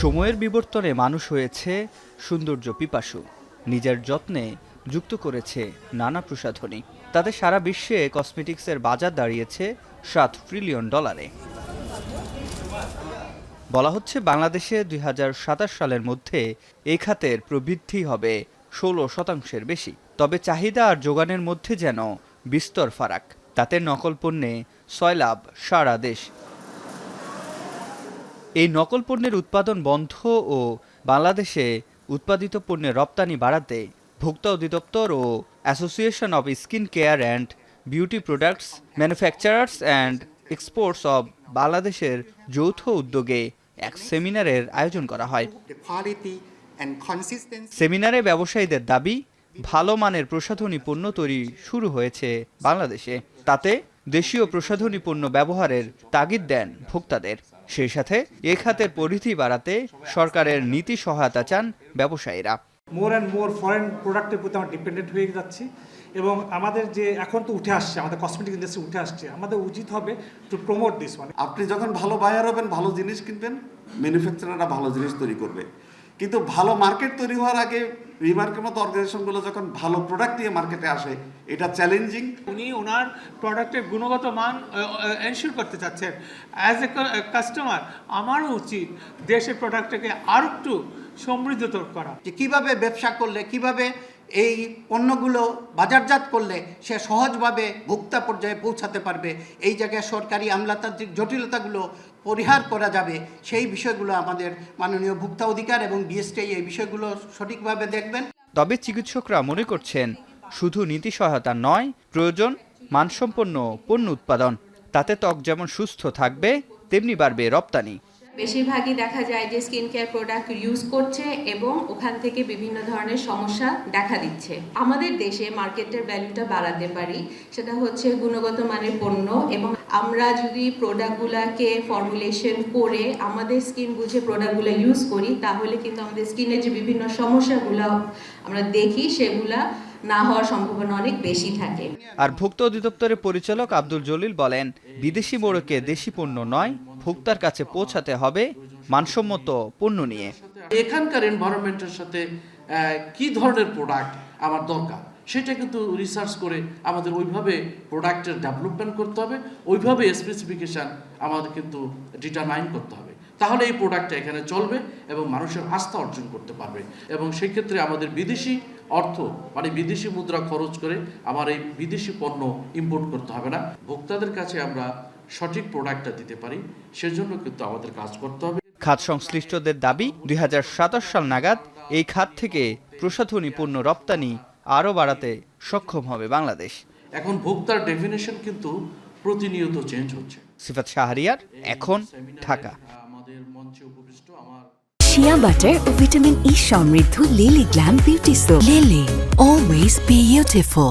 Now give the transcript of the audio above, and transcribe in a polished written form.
সময়ের বিবর্তনে মানুষ হয়েছে সৌন্দর্য পিপাসু, নিজের যত্নে যুক্ত করেছে নানা প্রসাধনী। তাতে সারা বিশ্বে কসমেটিক্সের বাজার দাঁড়িয়েছে $7 ট্রিলিয়ন। বলা হচ্ছে বাংলাদেশে 2027 সালের মধ্যে এই খাতের প্রবৃদ্ধি হবে 16% বেশি। তবে চাহিদা আর যোগানের মধ্যে যেন বিস্তর ফারাক। তাতে নকল পণ্যে সয়লাভ সারা দেশ। এই নকল পণ্যের উৎপাদন বন্ধ ও বাংলাদেশে উৎপাদিত পণ্যের রপ্তানি বাড়াতে ভোক্তা অধিদপ্তর ও association of skin care and beauty products manufacturers and exports of বাংলাদেশের যৌথ উদ্যোগে এক সেমিনারের আয়োজন করা হয়। সেমিনারে ব্যবসায়ীদের দাবি, ভালো মানের প্রসাধনী পণ্য তৈরি শুরু হয়েছে বাংলাদেশে। তাতে দেশীয় প্রসাধনী পণ্য ব্যবহারের তাগিদ দেন ভোক্তাদের। সেই সাথে এ খাতের পরিধি বাড়াতে সরকারের নীতি সহায়তা চান ব্যবসায়ীরা। মোর অ্যান্ড মোর ফরেন প্রোডাক্টের প্রতি আমরা ডিপেন্ডেন্ট হয়ে যাচ্ছি এবং আমাদের যে এখন তো উঠে আসছে, আমাদের কসমেটিক ইন্ডাস্ট্রি উঠে আসছে, আমাদের উচিত হবে টু প্রমোট দিস। আপনি যখন ভালো বায়ার হবেন, ভালো জিনিস কিনবেন, ম্যানুফ্যাকচারাররা ভালো জিনিস তৈরি করবে। কিন্তু ভালো মার্কেট তৈরি হওয়ার আগে রিমার্কের মতো অর্গানাইজেশনগুলো যখন ভালো প্রোডাক্ট নিয়ে মার্কেটে আসে, এটা চ্যালেঞ্জিং। উনি ওনার প্রোডাক্টের গুণগত মান এনশিওর করতে চাচ্ছেন। অ্যাজ এ কাস্টমার আমারও উচিত দেশের প্রোডাক্টটাকে আরও একটু সমৃদ্ধতর করা। যে কীভাবে ব্যবসা করলে, কিভাবে এই পণ্যগুলো বাজারজাত করলে সে সহজভাবে ভোক্তা পর্যায়ে পৌঁছাতে পারবে, এই জায়গায় সরকারি আমলাতান্ত্রিক জটিলতাগুলো পরিহার করা যাবে, সেই বিষয়গুলো আমাদের মাননীয় ভোক্তা অধিকার এবং বিএসটিআই এই বিষয়গুলো সঠিকভাবে দেখবেন। তবে চিকিৎসকরা মনে করছেন শুধু নীতি সহায়তা নয়, প্রয়োজন মানসম্পন্ন পণ্য উৎপাদন। তাতে ত্বক যেমন সুস্থ থাকবে, তেমনি বাড়বে রপ্তানি। বেশিরভাগই দেখা যায় যে স্কিন কেয়ার প্রোডাক্ট ইউজ করছে এবং ওখান থেকে বিভিন্ন ধরনের সমস্যা দেখা দিচ্ছে। আমাদের দেশে মার্কেটের ভ্যালুটা বাড়াতে পারি, সেটা হচ্ছে গুণগত মানের পণ্য, এবং আমরা যদি প্রোডাক্টগুলোকে ফর্মুলেশন করে আমাদের স্কিন বুঝে প্রোডাক্টগুলো ইউজ করি, তাহলে কিন্তু আমাদের স্কিনের যে বিভিন্ন সমস্যাগুলো আমরা দেখি সেগুলা না হওয়ার সম্ভাবনা অনেক বেশি থাকে। আর ভোক্তা অধিদপ্তরের পরিচালক আব্দুল জলিল বলেন, বিদেশি মোড়কে দেশি পণ্য নয়, ভোক্তার কাছে পৌঁছাতে হবে মানসম্মত পণ্য নিয়ে। এখানকার এনভায়রনমেন্টের সাথে কি ধরনের প্রোডাক্ট আমার দরকার, সেটা কিন্তু রিসার্চ করে আমাদের ওইভাবে প্রোডাক্টের ডেভেলপমেন্ট করতে হবে, ওইভাবে স্পেসিফিকেশান আমাদের কিন্তু ডিটারমাইন করতে হবে। তাহলে এই প্রোডাক্টটা এখানে চলবে এবং মানুষের আস্থা অর্জন করতে পারবে। এবং সেই ক্ষেত্রে আমাদের বিদেশি অর্থ মানে বিদেশি মুদ্রা খরচ করে আমার এই বিদেশি পণ্য ইম্পোর্ট করতে হবে না। ভোক্তাদের কাছে আমরা সঠিক প্রোডাক্টটা দিতে পারি, সেজন্য কিন্তু আমাদের কাজ করতে হবে। খাত সংশ্লিষ্টদের দাবি, 2027 সাল নাগাদ এই খাত থেকে প্রসাধনী পণ্য রপ্তানি আরও বাড়াতে সক্ষম হবে বাংলাদেশ। এখন ভোক্তার ডেফিনেশন কিন্তু প্রতিনিয়ত চেঞ্জ হচ্ছে। সিফাত শাহরিয়ার, এখন, ঢাকা। আমাদের মঞ্চে উপবিষ্ট আমার শিয়া বাটার ও ভিটামিন ই সমৃদ্ধ lily glam beauty soap. Lily, always beautiful.